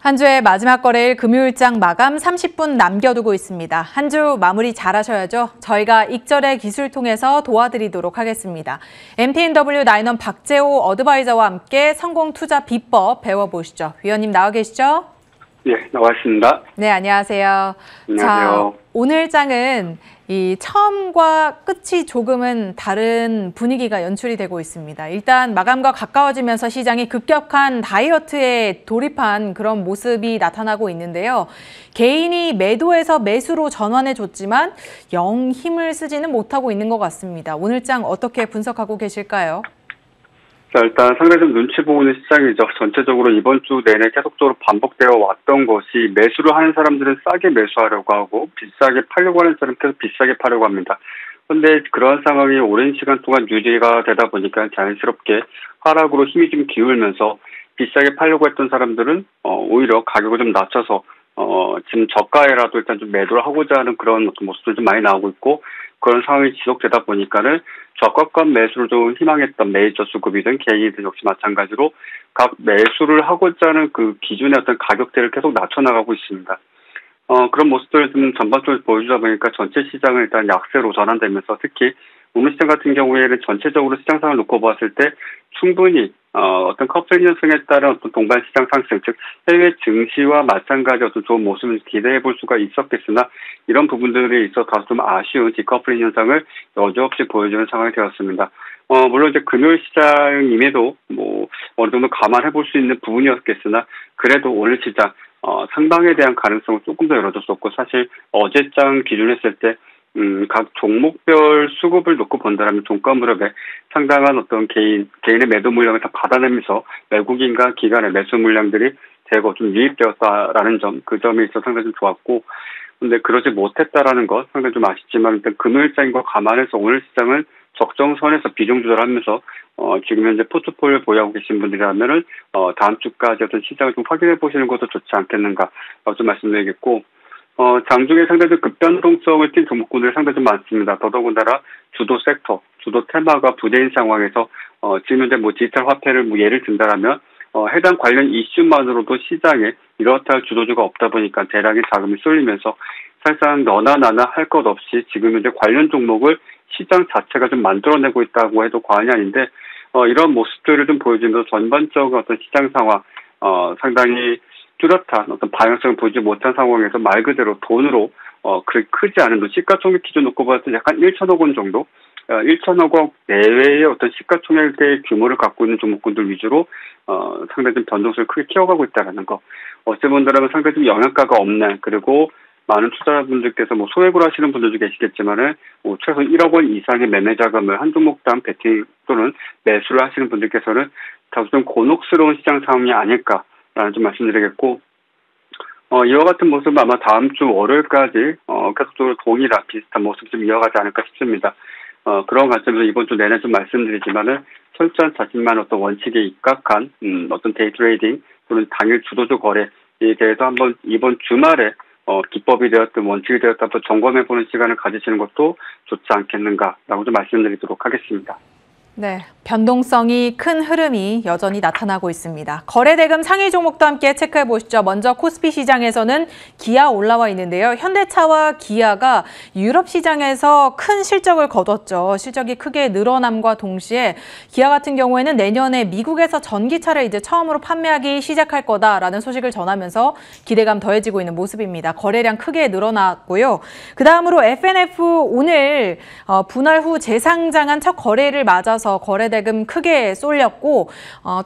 한 주의 마지막 거래일 금요일장 마감 30분 남겨두고 있습니다. 한 주 마무리 잘하셔야죠. 저희가 익절의 기술 통해서 도와드리도록 하겠습니다. MTNW 나인원 박재호 어드바이저와 함께 성공 투자 비법 배워보시죠. 위원님 나와 계시죠? 네, 나와 있습니다. 네, 안녕하세요. 안녕하세요. 자, 오늘 장은 이 처음과 끝이 조금은 다른 분위기가 연출이 되고 있습니다. 일단 마감과 가까워지면서 시장이 급격한 다이어트에 돌입한 그런 모습이 나타나고 있는데요. 개인이 매도에서 매수로 전환해줬지만 영 힘을 쓰지는 못하고 있는 것 같습니다. 오늘 장 어떻게 분석하고 계실까요? 자, 일단 상당히 좀 눈치 보이는 시장이죠. 전체적으로 이번 주 내내 계속적으로 반복되어 왔던 것이 매수를 하는 사람들은 싸게 매수하려고 하고 비싸게 팔려고 하는 사람은 계속 비싸게 팔려고 합니다. 그런데 그런 상황이 오랜 시간 동안 유지가 되다 보니까 자연스럽게 하락으로 힘이 좀 기울면서 비싸게 팔려고 했던 사람들은 오히려 가격을 좀 낮춰서 지금 저가에라도 일단 좀 매도를 하고자 하는 그런 어떤 모습들이 좀 많이 나오고 있고, 그런 상황이 지속되다 보니까는 저가권 매수를 좀 희망했던 메이저 수급이든 개인이든 역시 마찬가지로 각 매수를 하고자 하는 그 기준의 어떤 가격대를 계속 낮춰나가고 있습니다. 그런 모습들을 좀 전반적으로 보여주다 보니까 전체 시장은 일단 약세로 전환되면서, 특히 오늘 시장 같은 경우에는 전체적으로 시장 상황을 놓고 봤을 때 충분히 어떤 커플링 현상에 따른 어떤 동반 시장 상승, 즉 해외 증시와 마찬가지 어떤 좋은 모습을 기대해 볼 수가 있었겠으나, 이런 부분들에 있어 다소 좀 아쉬운 디커플링 현상을 여지없이 보여주는 상황이 되었습니다. 물론 이제 금요일 시장임에도 어느 정도 감안해 볼 수 있는 부분이었겠으나, 그래도 오늘 시장 상방에 대한 가능성을 조금 더 열어줬었고, 사실 어제장 기준했을 때 각 종목별 수급을 놓고 본다면 종가 무렵에 상당한 어떤 개인의 매도 물량을 다 받아내면서 외국인과 기관의 매수 물량들이 대거 좀 유입되었다라는 점, 그 점에 있어서 상당히 좀 좋았고, 근데 그러지 못했다라는 것 상당히 좀 아쉽지만, 일단 금요일장과 감안해서 오늘 시장은 적정선에서 비중 조절하면서 지금 현재 포트폴리오 보유하고 계신 분들이라면은 다음 주까지 어떤 시장을 좀 확인해 보시는 것도 좋지 않겠는가라고 좀 말씀드리겠고, 장중에 상당히 좀 급변동성을 띈 종목군들이 상당히 좀 많습니다. 더더군다나 주도 섹터, 주도 테마가 부재인 상황에서 지금 현재 디지털 화폐를 예를 든다라면 해당 관련 이슈만으로도 시장에 이렇다 할 주도주가 없다 보니까 대량의 자금이 쏠리면서 사실상 너나 나나 할 것 없이 지금 현재 관련 종목을 시장 자체가 좀 만들어내고 있다고 해도 과언이 아닌데, 이런 모습들을 좀 보여주면서 전반적인 어떤 시장 상황 상당히 뚜렷한 어떤 방향성을 보이지 못한 상황에서 말 그대로 돈으로 그렇게 크지 않은 시가총액 기준 놓고 봤을 때 약간 1천억 원 정도, 1천억 원 내외의 어떤 시가총액의 규모를 갖고 있는 종목군들 위주로 상당히 좀 변동성을 크게 키워가고 있다는 거. 어찌 본다면 상당히 좀 영향가가 없는, 그리고 많은 투자자분들께서 소액으로 하시는 분들도 계시겠지만은 최소 1억 원 이상의 매매 자금을 한 종목당 베팅 또는 매수를 하시는 분들께서는 다소 좀 곤혹스러운 시장 상황이 아닐까라는 좀 말씀드리겠고, 이와 같은 모습은 아마 다음 주 월요일까지 계속적으로 동일한 비슷한 모습 좀 이어가지 않을까 싶습니다. 그런 관점에서 이번 주 내내 좀 말씀드리지만은 철저한 자신만 어떤 원칙에 입각한 어떤 데이 트레이딩 또는 당일 주도주 거래에 대해서 한번 이번 주말에 기법이 되었든 원칙이 되었든 한번 점검해보는 시간을 가지시는 것도 좋지 않겠는가라고 좀 말씀드리도록 하겠습니다. 네, 변동성이 큰 흐름이 여전히 나타나고 있습니다. 거래대금 상위 종목도 함께 체크해 보시죠. 먼저 코스피 시장에서는 기아 올라와 있는데요. 현대차와 기아가 유럽 시장에서 큰 실적을 거뒀죠. 실적이 크게 늘어남과 동시에 기아 같은 경우에는 내년에 미국에서 전기차를 이제 처음으로 판매하기 시작할 거다라는 소식을 전하면서 기대감 더해지고 있는 모습입니다. 거래량 크게 늘어났고요. 그 다음으로 FNF 오늘 분할 후 재상장한 첫 거래를 맞아서 거래대금 크게 쏠렸고,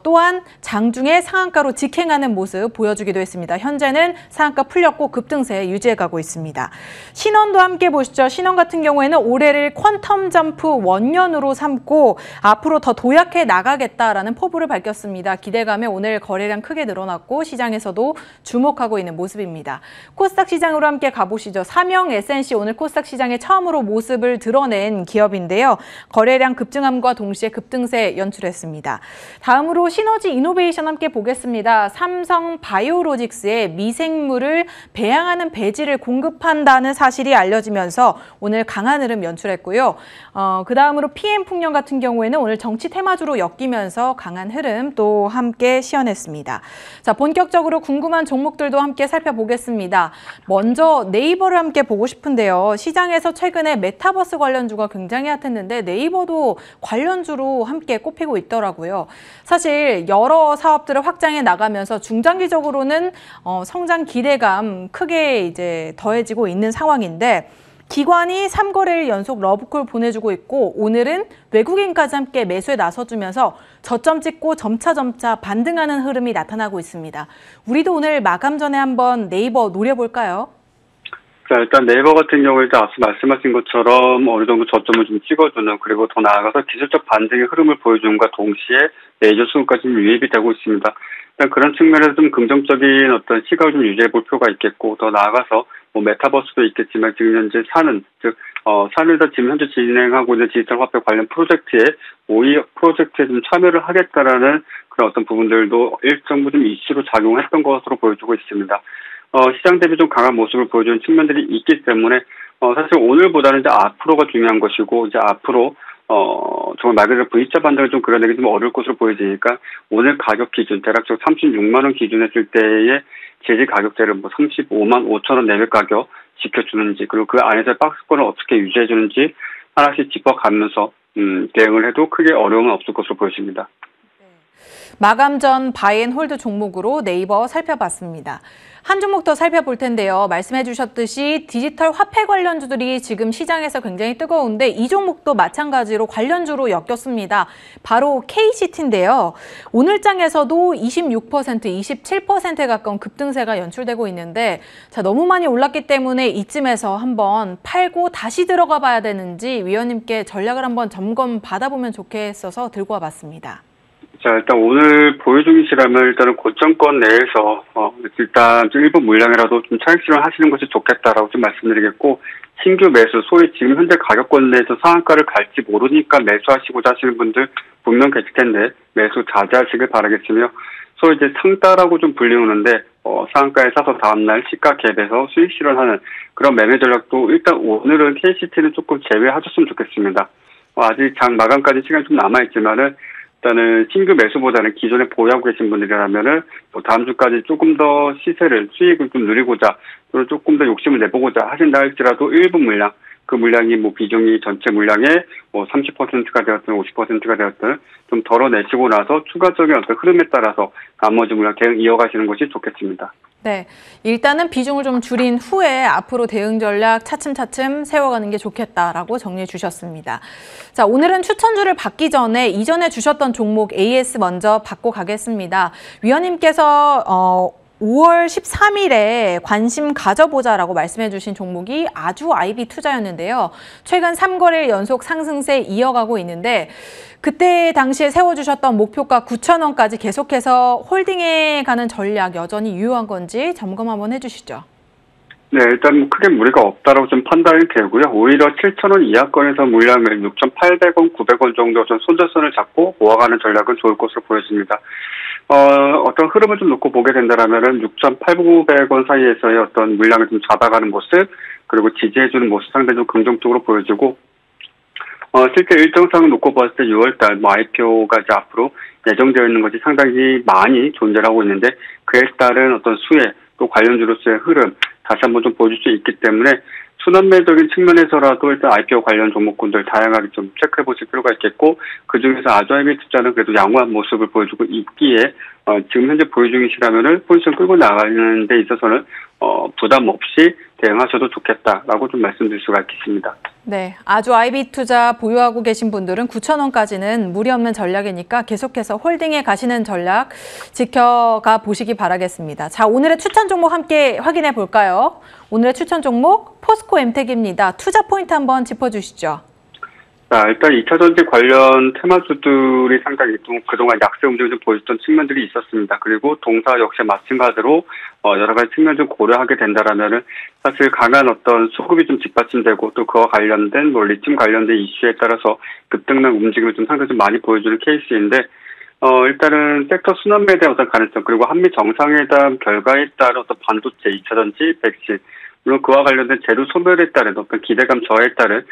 또한 장중에 상한가로 직행하는 모습 보여주기도 했습니다. 현재는 상한가 풀렸고 급등세 유지해가고 있습니다. 신원도 함께 보시죠. 신원 같은 경우에는 올해를 퀀텀 점프 원년으로 삼고 앞으로 더 도약해 나가겠다라는 포부를 밝혔습니다. 기대감에 오늘 거래량 크게 늘어났고 시장에서도 주목하고 있는 모습입니다. 코스닥 시장으로 함께 가보시죠. 삼영 SNC 오늘 코스닥 시장에 처음으로 모습을 드러낸 기업인데요. 거래량 급증함과 동시에 동시에 급등세 연출했습니다. 다음으로 시너지 이노베이션 함께 보겠습니다. 삼성 바이오로직스의 미생물을 배양하는 배지를 공급한다는 사실이 알려지면서 오늘 강한 흐름 연출했고요. 그 다음으로 PM풍력 같은 경우에는 오늘 정치 테마주로 엮이면서 강한 흐름 또 함께 시연했습니다. 자, 본격적으로 궁금한 종목들도 함께 살펴보겠습니다. 먼저 네이버를 함께 보고 싶은데요. 시장에서 최근에 메타버스 관련주가 굉장히 핫했는데 네이버도 관련주로 함께 꼽히고 있더라고요. 사실 여러 사업들을 확장해 나가면서 중장기적으로는 성장 기대감 크게 이제 더해지고 있는 상황인데 기관이 3거래일 연속 러브콜 보내주고 있고 오늘은 외국인까지 함께 매수에 나서주면서 저점 찍고 점차 반등하는 흐름이 나타나고 있습니다. 우리도 오늘 마감 전에 한번 네이버 노려볼까요? 자, 일단 네이버 같은 경우에 앞서 말씀하신 것처럼 어느 정도 저점을 좀 찍어주는 그리고 더 나아가서 기술적 반등의 흐름을 보여주는과 동시에 레이저 수급까지 유입이 되고 있습니다. 일단 그런 측면에서 좀 긍정적인 어떤 시각을 좀 유지해 볼 필요가 있겠고 더 나아가서 뭐 메타버스도 있겠지만 지금 현재 산에서 지금 현재 진행하고 있는 디지털 화폐 관련 프로젝트에 좀 참여를 하겠다라는 그런 어떤 부분들도 일정 부분 좀 이슈로 작용했던 것으로 보여주고 있습니다. 시장 대비 좀 강한 모습을 보여주는 측면들이 있기 때문에 사실 오늘보다는 이제 앞으로가 중요한 것이고 이제 앞으로 정말 말 그대로 V자 반등을 좀 그려내기 좀 어려울 것으로 보여지니까 오늘 가격 기준 대략적으로 36만 원 기준했을 때의 제지 가격대를 뭐 35만 5천 원 내외 가격 지켜주는지 그리고 그 안에서의 박스권을 어떻게 유지해주는지 하나씩 짚어가면서 대응을 해도 크게 어려움은 없을 것으로 보여집니다. 마감 전 바이앤홀드 종목으로 네이버 살펴봤습니다. 한 종목 더 살펴볼 텐데요. 말씀해 주셨듯이 디지털 화폐 관련주들이 지금 시장에서 굉장히 뜨거운데 이 종목도 마찬가지로 관련주로 엮였습니다. 바로 KCT인데요. 오늘장에서도 26%, 27%에 가까운 급등세가 연출되고 있는데 자, 너무 많이 올랐기 때문에 이쯤에서 한번 팔고 다시 들어가 봐야 되는지 위원님께 전략을 한번 점검 받아보면 좋겠어서 들고 와봤습니다. 자, 일단 오늘 보유 중이시라면 일단은 고점권 내에서 일단 좀 일부 물량이라도 좀 차익 실현하시는 것이 좋겠다라고 좀 말씀드리겠고 신규 매수, 소위 지금 현재 가격권 내에서 상한가를 갈지 모르니까 매수하시고자 하시는 분들 분명 계실 텐데 매수 자제하시길 바라겠으며 소위 이제 상따라고 좀 불리우는데 상한가에 사서 다음날 시가 갭에서 수익 실현하는 그런 매매 전략도 일단 오늘은 KCT는 조금 제외하셨으면 좋겠습니다. 아직 장 마감까지 시간이 좀 남아있지만은 일단은 신규 매수보다는 기존에 보유하고 계신 분들이라면은 다음 주까지 조금 더 수익을 좀 누리고자 또는 조금 더 욕심을 내보고자 하신다 할지라도 일부 물량, 그 물량이 뭐 비중이 전체 물량의 뭐 30%가 되었든 50%가 되었든 좀 덜어내시고 나서 추가적인 어떤 흐름에 따라서 나머지 물량 대응 이어가시는 것이 좋겠습니다. 네, 일단은 비중을 좀 줄인 후에 앞으로 대응 전략 차츰차츰 세워가는 게 좋겠다라고 정리해 주셨습니다. 자, 오늘은 추천주를 받기 전에 이전에 주셨던 종목 AS 먼저 받고 가겠습니다. 위원님께서 5월 13일에 관심 가져보자라고 말씀해 주신 종목이 아주 IB 투자였는데요. 최근 3거래일 연속 상승세 이어가고 있는데 그때 당시에 세워주셨던 목표가 9,000원까지 계속해서 홀딩해 가는 전략 여전히 유효한 건지 점검 한번 해주시죠. 네, 일단 크게 무리가 없다라고 좀 판단이 되고요. 오히려 7,000원 이하권에서 물량을 6,800원, 900원 정도 좀 손절선을 잡고 모아가는 전략은 좋을 것으로 보여집니다. 어떤 흐름을 좀 놓고 보게 된다면은 6,800원 사이에서의 어떤 물량을 좀 잡아가는 모습, 그리고 지지해주는 모습 상당히 좀 긍정적으로 보여지고, 실제 일정상을 놓고 봤을 때 6월달 IPO가 이제 앞으로 예정되어 있는 것이 상당히 많이 존재하고 있는데, 그에 따른 어떤 수혜, 또 관련주로서의 흐름, 다시 한번 좀 보여줄 수 있기 때문에, 순환매적인 측면에서라도 일단 IPO 관련 종목군들 다양하게 좀 체크해 보실 필요가 있겠고, 그 중에서 아주아이비 투자는 그래도 양호한 모습을 보여주고 있기에, 지금 현재 보유 중이시라면은 포지션 끌고 나가는 데 있어서는, 부담 없이 대응하셔도 좋겠다라고 좀 말씀드릴 수가 있겠습니다. 네, 아주아이비 투자 보유하고 계신 분들은 9,000원까지는 무리 없는 전략이니까 계속해서 홀딩에 가시는 전략 지켜가 보시기 바라겠습니다. 자, 오늘의 추천 종목 함께 확인해 볼까요? 오늘의 추천 종목 포스코 엠텍입니다. 투자 포인트 한번 짚어주시죠. 자, 일단 2차 전지 관련 테마주들이 상당히 좀 그동안 약세 움직임을 좀 보였던 측면들이 있었습니다. 그리고 동사 역시 마찬가지로 여러 가지 측면을 좀 고려하게 된다라면은 사실 강한 어떤 수급이 좀 뒷받침되고 또 그와 관련된 리튬 관련된 이슈에 따라서 급등락 움직임을 좀 상당히 좀 많이 보여주는 케이스인데 일단은 섹터 순환매에 대한 어떤 가능성 그리고 한미 정상회담 결과에 따른 어떤 반도체, 2차 전지, 백신 물론 그와 관련된 재료 소멸에 따른 어떤 기대감 저하에 따른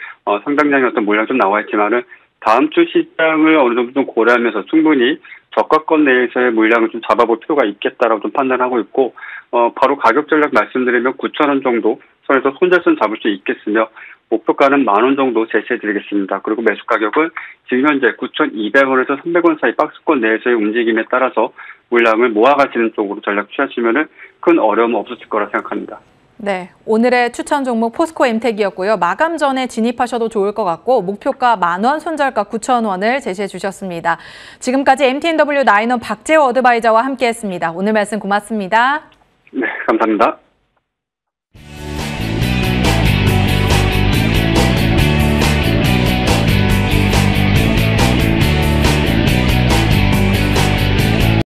상당량의 어떤 물량 좀 나와 있지만은 다음 주 시장을 어느 정도 좀 고려하면서 충분히 저가권 내에서의 물량을 좀 잡아볼 필요가 있겠다라고 좀 판단하고 있고 바로 가격 전략 말씀드리면 9,000원 정도 선에서 손절선 잡을 수 있겠으며 목표가는 10,000원 정도 제시해드리겠습니다. 그리고 매수 가격은 지금 현재 9,200원에서 300원 사이 박스권 내에서의 움직임에 따라서 물량을 모아가시는 쪽으로 전략 취하시면은 큰 어려움 없으실 거라 생각합니다. 네, 오늘의 추천 종목 포스코 엠텍이었고요. 마감 전에 진입하셔도 좋을 것 같고 목표가 10,000원, 손절가 9,000원을 제시해 주셨습니다. 지금까지 MTNW 나인원 박재호 어드바이저와 함께했습니다. 오늘 말씀 고맙습니다. 네, 감사합니다.